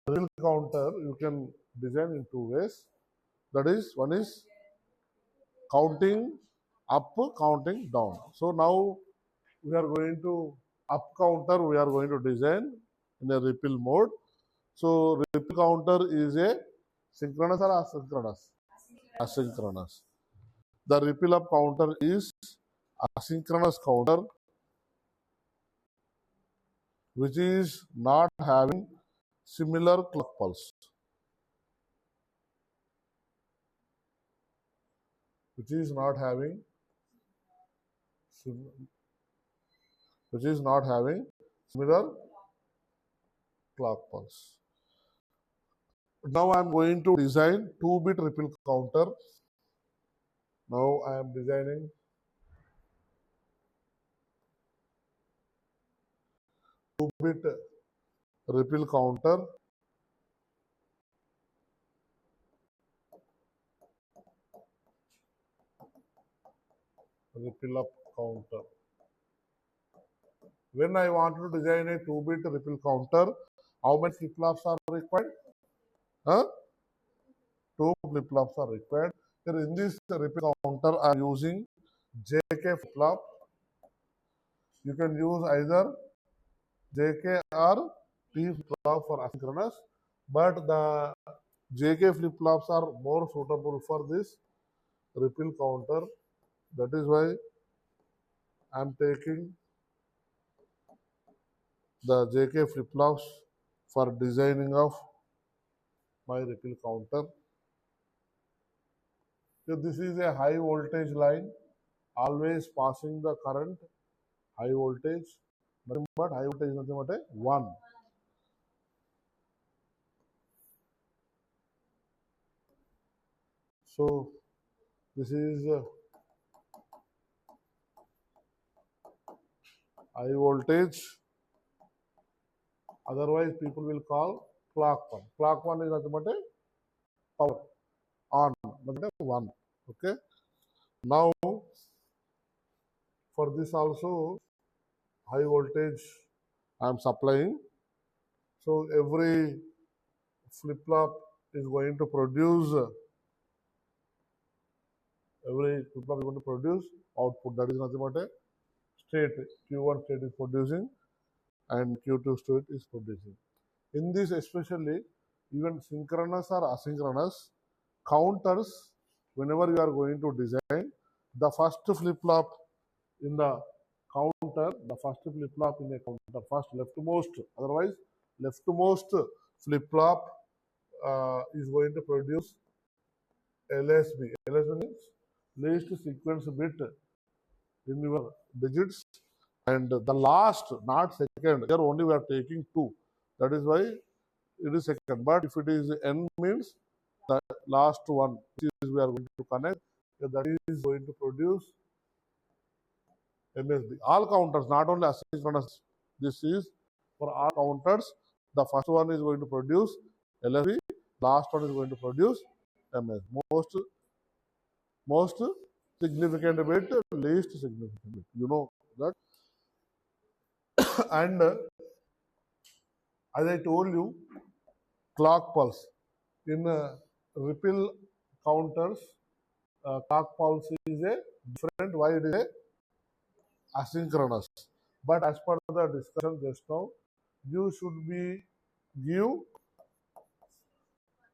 Ripple counter you can design in two ways. That is, one is counting up, counting down. So now we are going to up counter, we are going to design in a ripple mode. So ripple counter is a synchronous or asynchronous? Asynchronous. The ripple up counter is asynchronous counter, which is not having similar clock pulse, which is not having similar clock pulse. Now I am going to design 2-bit ripple counter. Now I am designing 2-bit ripple counter. Ripple up counter. When I want to design a 2-bit ripple counter, how many flip-flops are required? 2 flip-flops are required. Here in this ripple counter, I am using JK flip-flop. You can use either JK or T flip-flop for asynchronous, but the JK flip-flops are more suitable for this ripple counter. That is why I am taking the JK flip-flops for designing of my ripple counter. So this is a high voltage line, always passing the current, high voltage, nothing but high voltage, nothing but a 1. So this is high voltage, otherwise people will call clock 1. Clock 1 is nothing but a power on, nothing but a 1. Okay. Now for this also high voltage I am supplying. So every flip-flop is going to produce output. That is nothing but a state. Q1 state is producing and Q2 state is producing. In this especially, even synchronous or asynchronous counters, whenever you are going to design, the first flip-flop in the counter, first leftmost, otherwise leftmost flip-flop is going to produce LSB. LSB means least sequence bit in your digits, and the last, not second. Here only we are taking 2. That is why it is second. But if it is N means the last one, which is we are going to connect, that is going to produce MSB. All counters, not only asynchronous. This is for all counters. The first one is going to produce LSB. Last one is going to produce MS. Most significant bit, least significant bit. You know that. And as I told you, clock pulse. In ripple counters, clock pulse is a different. Why it is a asynchronous? But as per the discussion just now, you should be give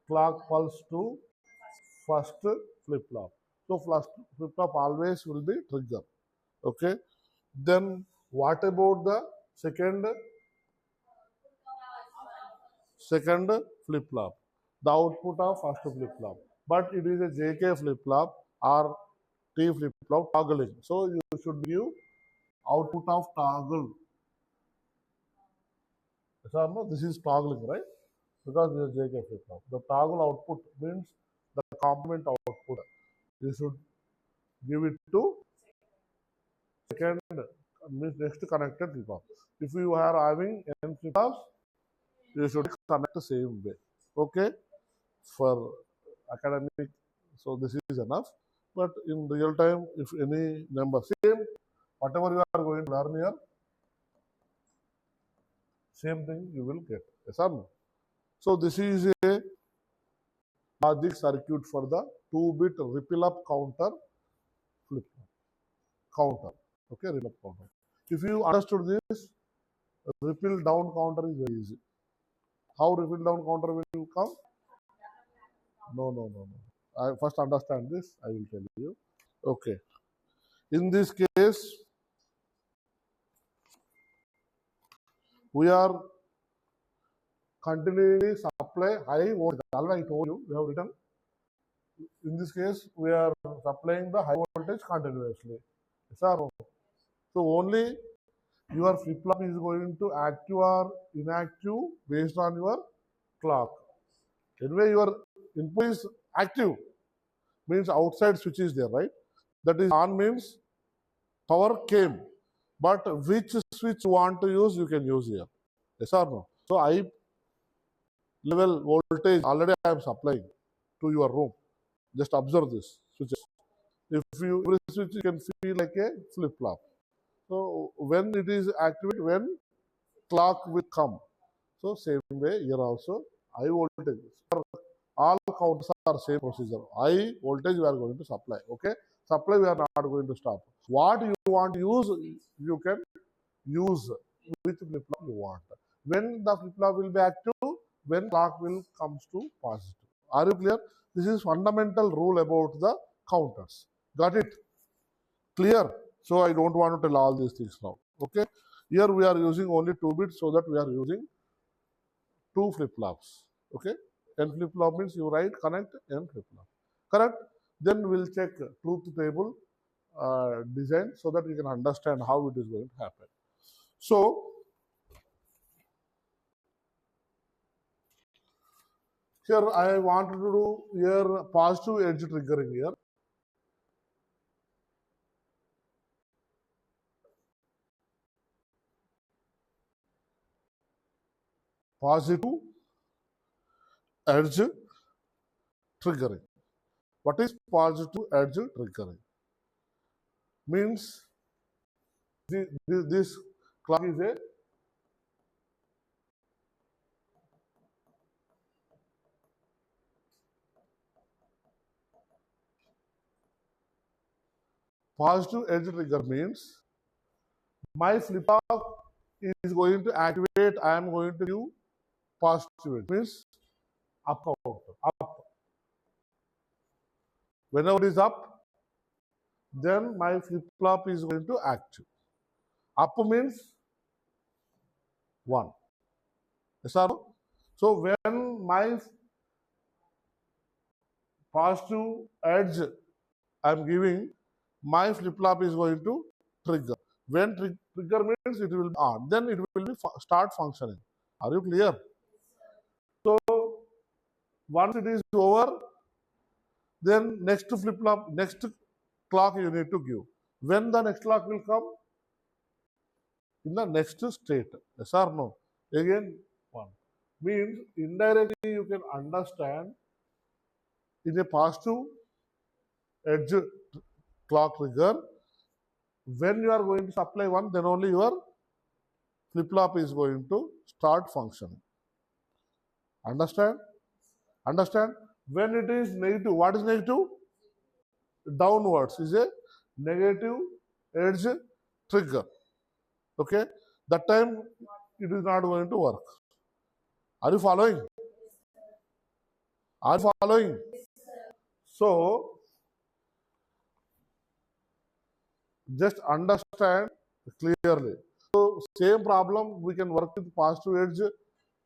clock pulse to first flip-flop. So first flip-flop always will be trigger. Okay. Then what about the second flip-flop? The output of first flip-flop. But it is a JK flip-flop or T flip-flop toggling. So you should give output of toggle. Yes or no? This is toggling, right? Because this is JK flip-flop. The toggle output means the complement output. You should give it to second, means next connected flip-flop. If you are having n flip-flops, you should connect the same way. Okay? For academic, so this is enough. But in real time, if any number, same, whatever you are going to learn here, same thing you will get. Yes or no? So this is a logic circuit for the 2-bit ripple up counter flip counter. Okay, ripple up counter. If you understood this, ripple down counter is very easy. How ripple down counter will come? No, no, no, no. I first understand this. I will tell you. Okay. In this case, we are continually supply high voltage. Already I told you, we have written. In this case, we are supplying the high voltage continuously. Yes or no? So only your flip flop is going to active or inactive based on your clock. Anyway, your input is active, means outside switch is there, right? That is on means power came. But which switch you want to use, you can use here. Yes or no? So I level voltage already I am supplying to your room. Just observe this switches. If you every switch you can feel like a flip flop. So when it is activated, when clock will come. So same way here also high voltage. All counters are same procedure. High voltage we are going to supply. Okay, supply we are not going to stop. What you want to use, you can use which flip flop you want. When the flip flop will be active, when clock will comes to positive. Are you clear? This is fundamental rule about the counters. Got it? Clear? So I don't want to tell all these things now. Okay. Here we are using only 2 bits, so that we are using 2 flip flops. Okay. N flip flop means you write connect N flip flop. Correct? Then we'll check truth table design so that you can understand how it is going to happen. So here I want to do here positive edge triggering here. Positive edge triggering. What is positive edge triggering? Means this clock is a positive edge trigger means my flip flop is going to activate. I am going to give positive edge. Means up counter up. Whenever it is up, then my flip flop is going to active. Up means 1. Yes or no? So when my positive edge I am giving, my flip flop is going to trigger. When trigger means it will be on, then it will be start functioning. Are you clear? So once it is over, then next flip flop, next clock you need to give. When the next clock will come? In the next state. Yes or no? Again 1. Means indirectly you can understand in a positive edge clock trigger, when you are going to supply 1, then only your flip flop is going to start functioning. Understand? Understand? When it is negative, what is negative? Downwards is a negative edge trigger. Okay? That time it is not going to work. Are you following? Are you following? So just understand clearly. So same problem we can work with positive edge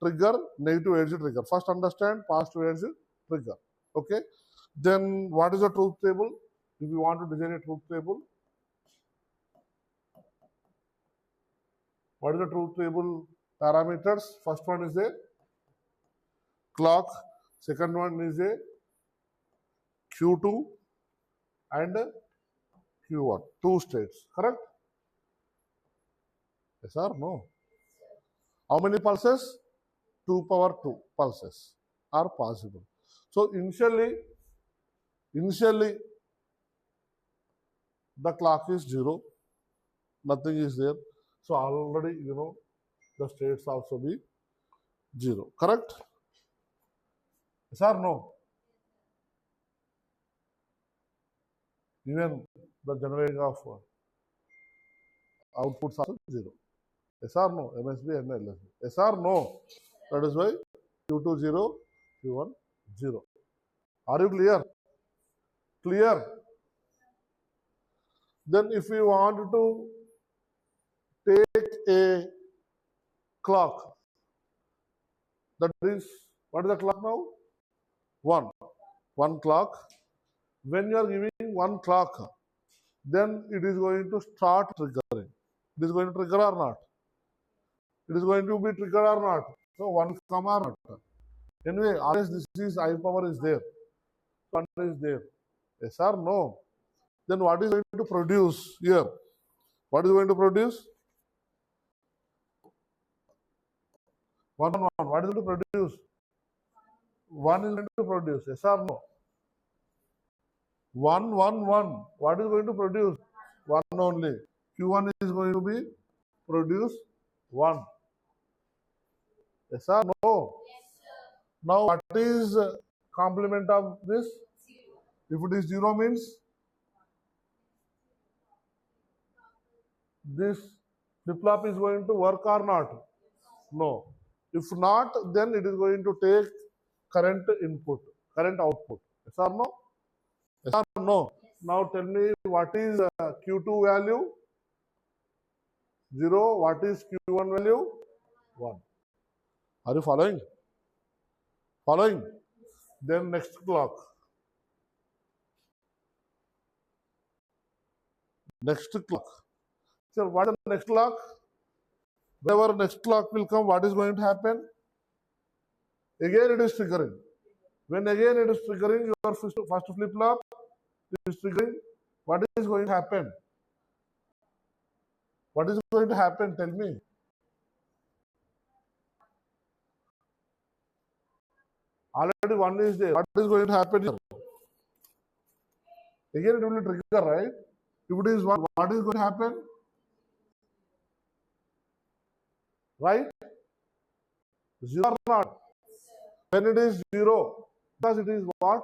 trigger, negative edge trigger. First understand positive edge trigger. Okay. Then what is the truth table? If you want to design a truth table, what is the truth table parameters? First one is a clock. Second one is a Q2 and Q1. 2 states. Correct? Yes or no? How many pulses? 2 power 2 pulses are possible. So initially the clock is 0, nothing is there. So already the states also be 0. Correct? Yes or no? Even the generating of outputs also 0. Yes or no? MSB and LSB. Yes or no? That is why Q2 0, Q1 0. Are you clear? Clear? Then if you want to take a clock, that is, what is the clock now? 1. 1 clock. When you are giving 1 clock, then it is going to start triggering. It is going to trigger or not? It is going to be triggered or not? So 1 come or not? Anyway, always this is I power is there. 1 is there. Yes or no? Then what is going to produce here? What is going to produce? 1 1. What is going to produce? 1 is going to produce. Yes or no? 1 1 1. What is going to produce? 1 only. Q1 is going to be produce 1. Yes or no? Now what is complement of this? If it is 0 means this flip-flop is going to work or not? No. If not, then it is going to take current input, current output. Yes or no? Yes or no? Now tell me what is Q2 value? 0. What is Q1 value? 1. Are you following? Following? Then next clock. Next clock. So what is the next clock? Whenever next clock will come, what is going to happen? Again it is triggering. When again it is triggering, your first flip-flop is triggering. What is going to happen? What is going to happen? Tell me. Already 1 is there. What is going to happen here? Again it will trigger, right? If it is 1, what is going to happen? Right? 0 or not? When it is 0, because it is what?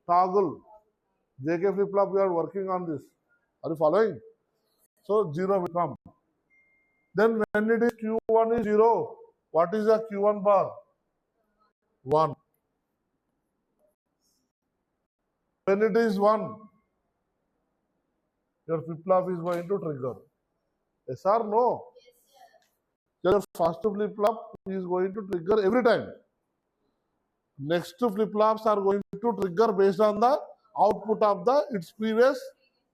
Toggle. JK flip-flop, we are working on this. Are you following? So 0 will come. Then when it is Q1 is 0, what is the Q1 bar? 1. When it is 1, your flip-flop is going to trigger. Yes or no? Your first flip-flop is going to trigger every time. Next flip-flops are going to trigger based on the output of its previous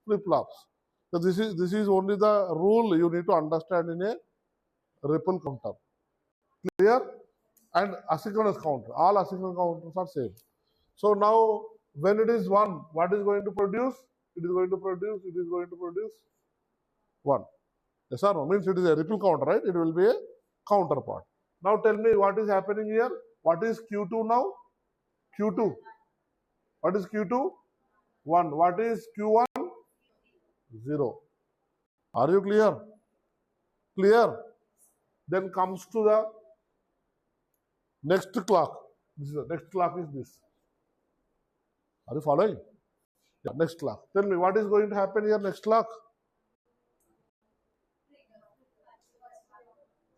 flip-flops. So this is only the rule you need to understand in a ripple counter. Clear? And asynchronous counter. All asynchronous counters are same. So now when it is 1, what is going to produce? It is going to produce 1. Yes or no? Means it is a ripple counter, right? It will be a counterpart. Now tell me what is happening here. What is Q2 now? Q2. What is Q2? 1. What is Q1? 0. Are you clear? Clear? Then comes to the next clock. Next clock is this. Are you following? Yeah, next clock. Tell me what is going to happen here next clock?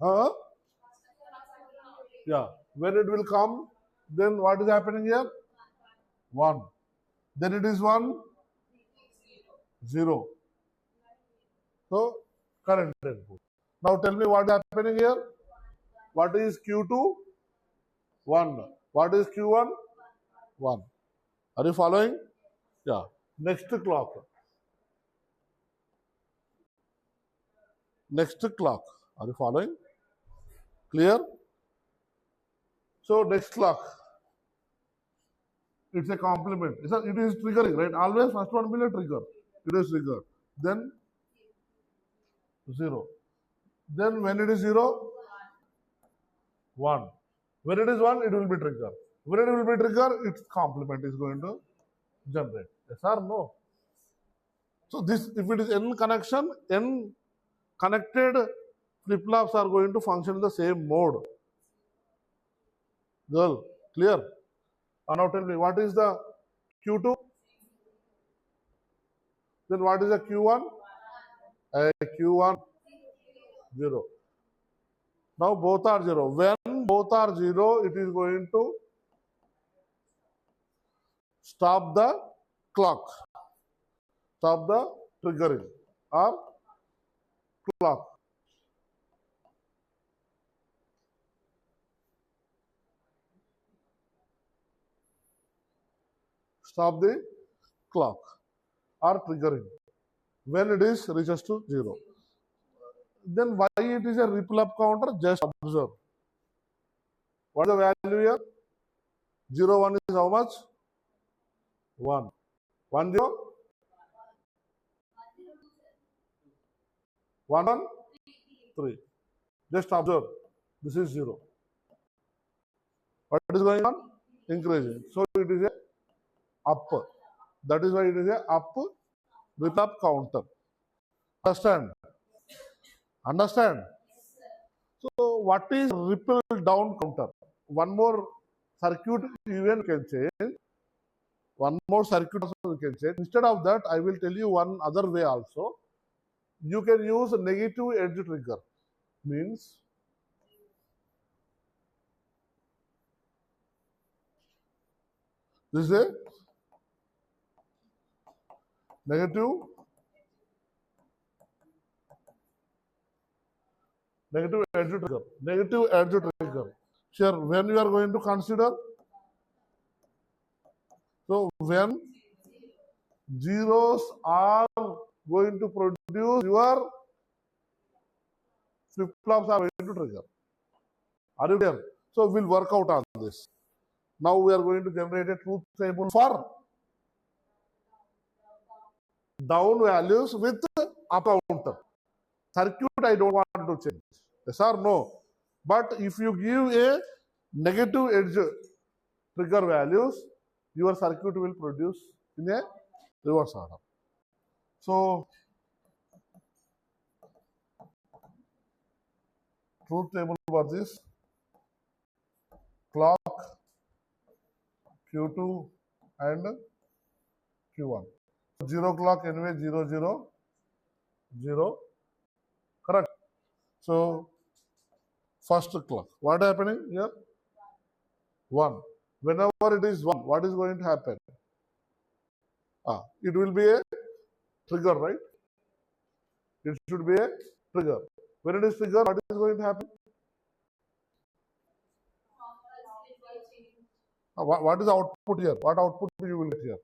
Huh? Yeah. When it will come, then what is happening here? 1. Then it is 1, 0. So current input. Now tell me what is happening here. What is Q2? 1. What is Q1? 1. Are you following? Yeah. Next clock. Next clock. Are you following? Clear? So next clock. It's a complement. It is triggering, right? Always first one will be a trigger. It is triggered. Then 0. Then when it is 0, 1. When it is 1, it will be triggered. When it will be triggered, its complement is going to generate. Yes or no? So this, if it is N connection, N connected flip-flops are going to function in the same mode. Girl, clear? Now tell me, what is the Q2? Then what is the Q1? Q1 0. Now both are 0. When both are 0, it is going to stop the clock, stop the triggering or clock. Stop the clock or triggering when it is reaches to 0. Then why it is a ripple up counter? Just observe. What is the value here? 0, 1 is how much? 1. 1, 0. 1, 1, 3. Just observe. This is 0. What is going on? Increasing. So it is a up. That is why it is a up ripple up counter. Understand? Understand? So what is ripple down counter? One more circuit even can change. One more circuit also you can change. Instead of that, I will tell you one other way also. You can use a negative edge trigger. Means this is a negative edge trigger. Negative edge trigger. Sure, when you are going to consider, so when zeros are going to produce, your flip-flops are going to trigger. Are you there? So we'll work out on this. Now we are going to generate a truth table for down values with up counter. Circuit I don't want to change. Yes or no? But if you give a negative edge trigger values, your circuit will produce in a reverse order. So truth table for this clock Q2 and Q1. 0 clock anyway 0 0 0. Correct. So first clock. What happening here? 1. Whenever it is 1, what is going to happen? It will be a trigger, right? It should be a trigger. When it is trigger, what is going to happen? What is the output here? What output you will get here?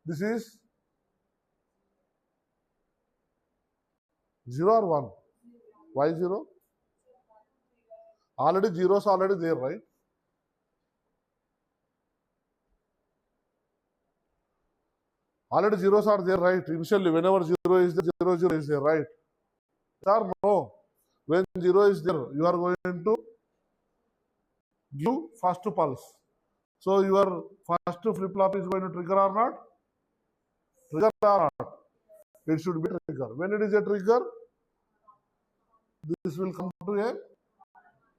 This is 0 or 1? Why 0? Already zeros already there, right? Already zeros are there, right? Initially, whenever 0 is there, 0 0 is there, right? Or no? When 0 is there, you are going to give first pulse. So your first flip-flop is going to trigger or not? Trigger or not? It should be trigger. When it is a trigger, this will come to a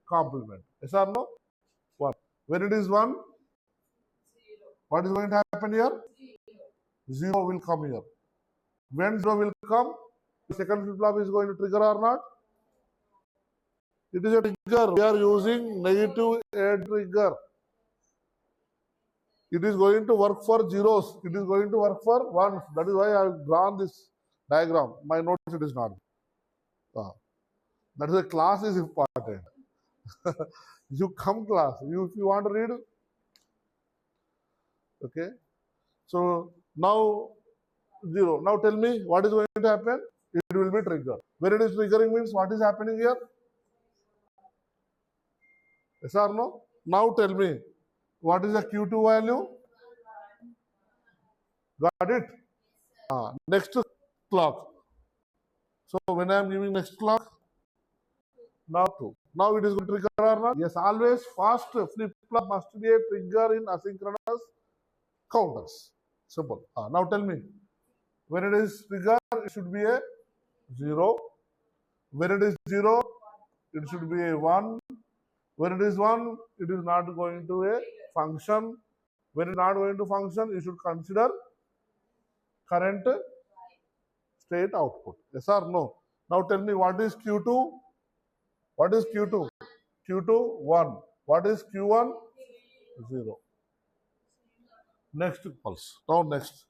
complement. Yes or no? 1. When it is 1, what is going to happen here? 0 will come here. When 0 will come, the second flip-flop is going to trigger or not? It is a trigger. We are using negative edge trigger. It is going to work for zeros. It is going to work for ones. That is why I have drawn this diagram. My notes it is not. That is why class is important. You come class. If you want to read. Okay. So now 0. Now tell me what is going to happen? It will be trigger. When it is triggering means what is happening here? Yes or no? Now tell me what is the Q2 value? Got it? Next clock. So when I am giving next clock, now 2. Now it is going to trigger or not? Yes, always fast flip-flop must be a trigger in asynchronous counters. Simple. Now tell me, when it is trigger, it should be a 0. When it is 0, it should be a 1. When it is 1, it is not going to a function. When it's not going to function, you should consider current state output. Yes or no? Now tell me, what is Q2? What is Q2? Q2, 1. What is Q1? 0. Next pulse. Now next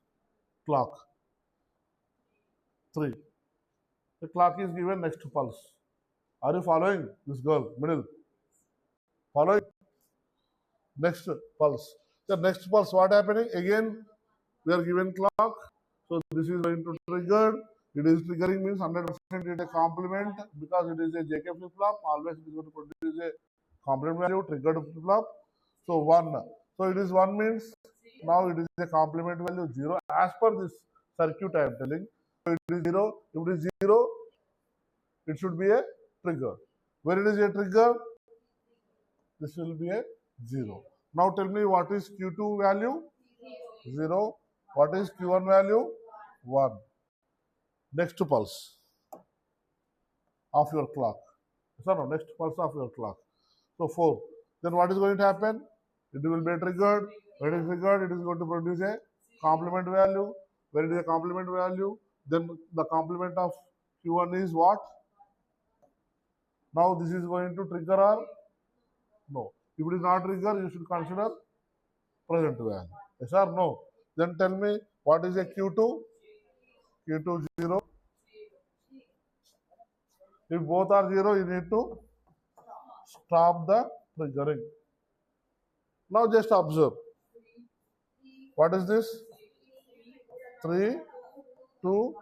clock. 3. The clock is given next pulse. Are you following this girl? Middle. Following? Next pulse. The next pulse, what happening? Again, we are given clock. So this is going to trigger. It is triggering means 100% it is a complement because it is a JK flip-flop. Always it is going to produce a complement value, triggered flip-flop. So 1. So it is 1 means now it is a complement value 0 as per this circuit I am telling. So it is 0. If it is 0, it should be a trigger. When it is a trigger, this will be a 0. Now tell me, what is Q2 value? 0. What is Q1 value? 1. Next pulse of your clock. So no, next pulse of your clock. So 4. Then what is going to happen? It will be triggered. When it is triggered, it is going to produce a complement value. When it is a complement value, then the complement of Q1 is what? Now this is going to trigger or no? If it is not trigger, you should consider present value. Yes or no? Then tell me, what is a Q2? Q2 0. If both are 0, you need to stop the triggering. Now just observe. What is this? 3, 2,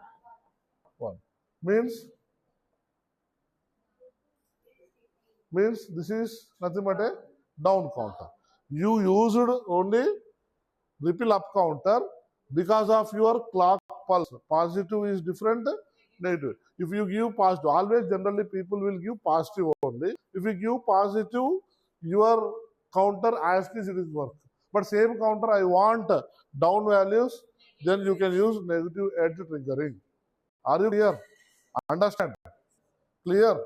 1. Means this is nothing but a down counter. You used only ripple up counter because of your clock pulse. Positive is different, negative. If you give positive, always generally people will give positive only. If you give positive, your counter as it is work. But same counter I want down values, then you can use negative edge triggering. Are you clear? Understand? Clear?